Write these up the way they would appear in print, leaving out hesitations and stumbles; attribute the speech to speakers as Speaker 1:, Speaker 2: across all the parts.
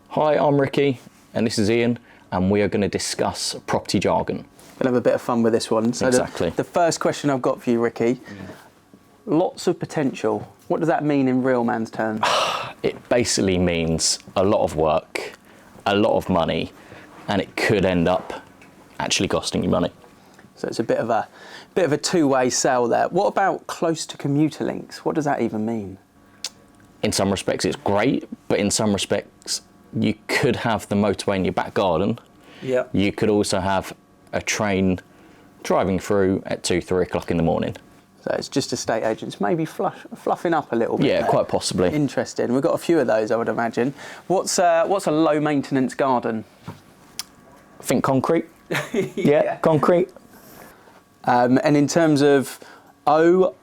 Speaker 1: Hi, I'm Ricky, and this is Ian, and we are going to discuss property jargon.
Speaker 2: We'll have a bit of fun with this one. So
Speaker 1: Exactly.
Speaker 2: The first question I've got for you, Ricky, lots of potential. What does that mean in real man's terms?
Speaker 1: It basically means a lot of work, a lot of money, and it could end up actually costing you money.
Speaker 2: So it's a bit of a two-way sell there. What about close to commuter links? What does that even mean?
Speaker 1: In some respects, it's great, but in some respects, you could have the motorway in your back garden.
Speaker 2: Yeah.
Speaker 1: You could also have a train driving through at 2-3 o'clock in the morning.
Speaker 2: So it's just estate agents maybe fluffing up a little bit.
Speaker 1: Yeah,
Speaker 2: there.
Speaker 1: quite possibly.
Speaker 2: Interesting. We've got a few of those, I would imagine. What's a low maintenance garden?
Speaker 1: I think concrete. Yeah, concrete.
Speaker 2: And in terms of OIEO,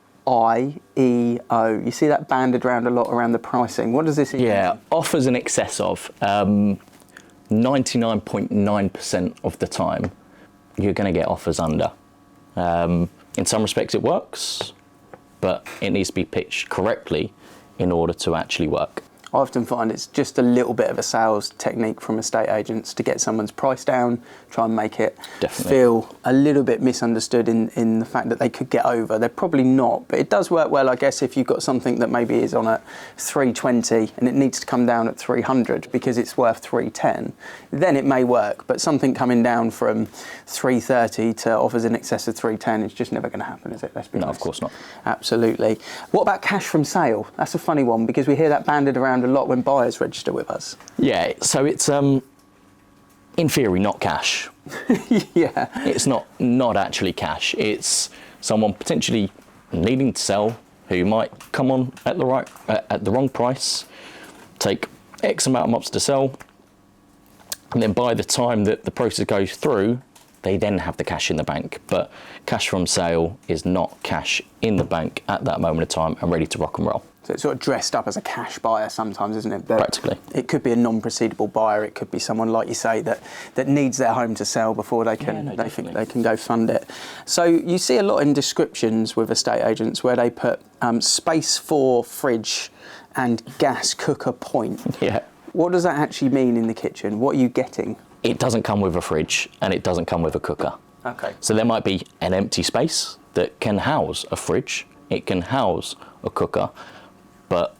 Speaker 2: you see that banded around a lot around the pricing. What does this mean?
Speaker 1: Yeah, offers in excess of 99.9% of the time, you're going to get offers under. In some respects it works, but it needs to be pitched correctly in order to actually work.
Speaker 2: I often find it's just a little bit of a sales technique from estate agents to get someone's price down, try and make it feel a little bit misunderstood in the fact that they could get over. They're probably not, but it does work well, I guess, if you've got something that maybe is on at 320 and it needs to come down at 300 because it's worth 310, then it may work. But something coming down from 330 to offers in excess of 310 is just never going to happen, is it? Let's be honest.
Speaker 1: No, of course not.
Speaker 2: Absolutely. What about cash from sale? That's a funny one because we hear that banded around a lot when buyers register with us.
Speaker 1: Yeah, so it's in theory not cash.
Speaker 2: Yeah.
Speaker 1: It's not actually cash. It's someone potentially needing to sell who might come on at the wrong price, take X amount of months to sell, and then by the time that the process goes through, they then have the cash in the bank. But cash from sale is not cash in the bank at that moment of time and ready to rock and roll.
Speaker 2: So it's sort of dressed up as a cash buyer sometimes, isn't it?
Speaker 1: Practically.
Speaker 2: It could be a non-proceedable buyer. It could be someone, like you say, that needs their home to sell before they can think they can go fund it. So you see a lot in descriptions with estate agents where they put space for fridge and gas cooker point.
Speaker 1: Yeah.
Speaker 2: What does that actually mean in the kitchen? What are you getting?
Speaker 1: It doesn't come with a fridge and it doesn't come with a cooker.
Speaker 2: Okay.
Speaker 1: So there might be an empty space that can house a fridge, it can house a cooker, but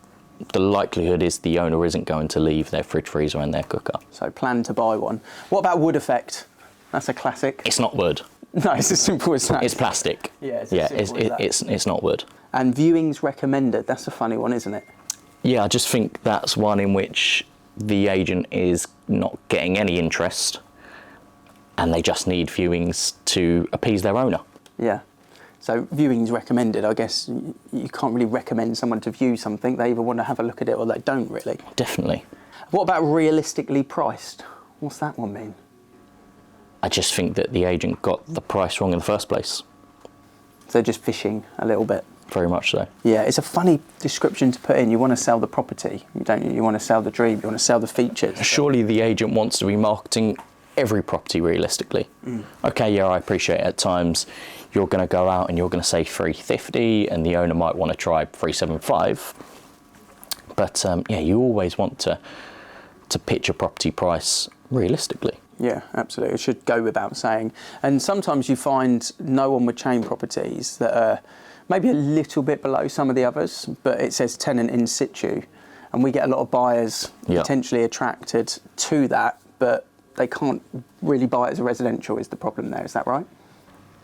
Speaker 1: the likelihood is the owner isn't going to leave their fridge, freezer and their cooker.
Speaker 2: So plan to buy one. What about wood effect? That's a classic.
Speaker 1: It's not wood.
Speaker 2: No, it's as simple as that.
Speaker 1: It's plastic.
Speaker 2: Yeah, it's as simple as that.
Speaker 1: It's not wood.
Speaker 2: And viewings recommended. That's a funny one, isn't it?
Speaker 1: Yeah, I just think that's one in which the agent is not getting any interest and they just need viewings to appease their owner.
Speaker 2: Yeah. So viewings recommended, I guess you can't really recommend someone to view something. They either want to have a look at it or they don't really.
Speaker 1: Definitely.
Speaker 2: What about realistically priced? What's that one mean?
Speaker 1: I just think that the agent got the price wrong in the first place.
Speaker 2: So just fishing a little bit.
Speaker 1: Very much so.
Speaker 2: Yeah, it's a funny description to put in. You want to sell the property, don't you? You want to sell the dream, you want to sell the features.
Speaker 1: Surely the agent wants to be marketing every property realistically. Okay, yeah, I appreciate at times you're going to go out and you're going to say 350 and the owner might want to try 375. But yeah, you always want to pitch a property price realistically.
Speaker 2: Yeah, absolutely. It should go without saying. And sometimes you find no one with chain properties that are maybe a little bit below some of the others, but it says tenant in situ. And we get a lot of buyers potentially attracted to that, but they can't really buy it as a residential is the problem there. Is that right?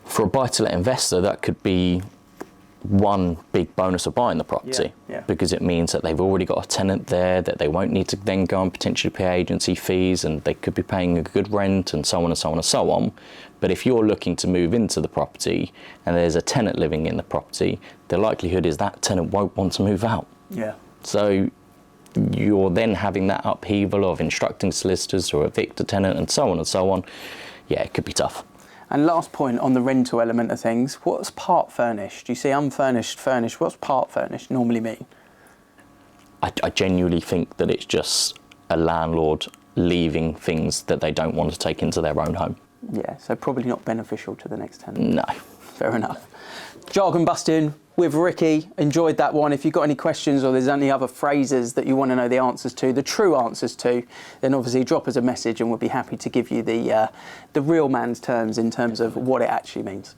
Speaker 1: For a buy-to-let investor, that could be one big bonus of buying the property because it means that they've already got a tenant there, that they won't need to then go and potentially pay agency fees and they could be paying a good rent and so on and so on and so on. But if you're looking to move into the property and there's a tenant living in the property, the likelihood is that tenant won't want to move out.
Speaker 2: Yeah.
Speaker 1: So you're then having that upheaval of instructing solicitors to evict a tenant and so on and so on. Yeah, it could be tough.
Speaker 2: And last point on the rental element of things, what's part furnished? You see unfurnished, furnished. What's part furnished normally mean?
Speaker 1: I genuinely think that it's just a landlord leaving things that they don't want to take into their own home.
Speaker 2: Yeah, so probably not beneficial to the next tenant.
Speaker 1: No.
Speaker 2: Fair enough. Jargon busting with Ricky. Enjoyed that one. If you've got any questions or there's any other phrases that you want to know the answers to, the true answers to, then obviously drop us a message and we'll be happy to give you the real man's terms in terms of what it actually means.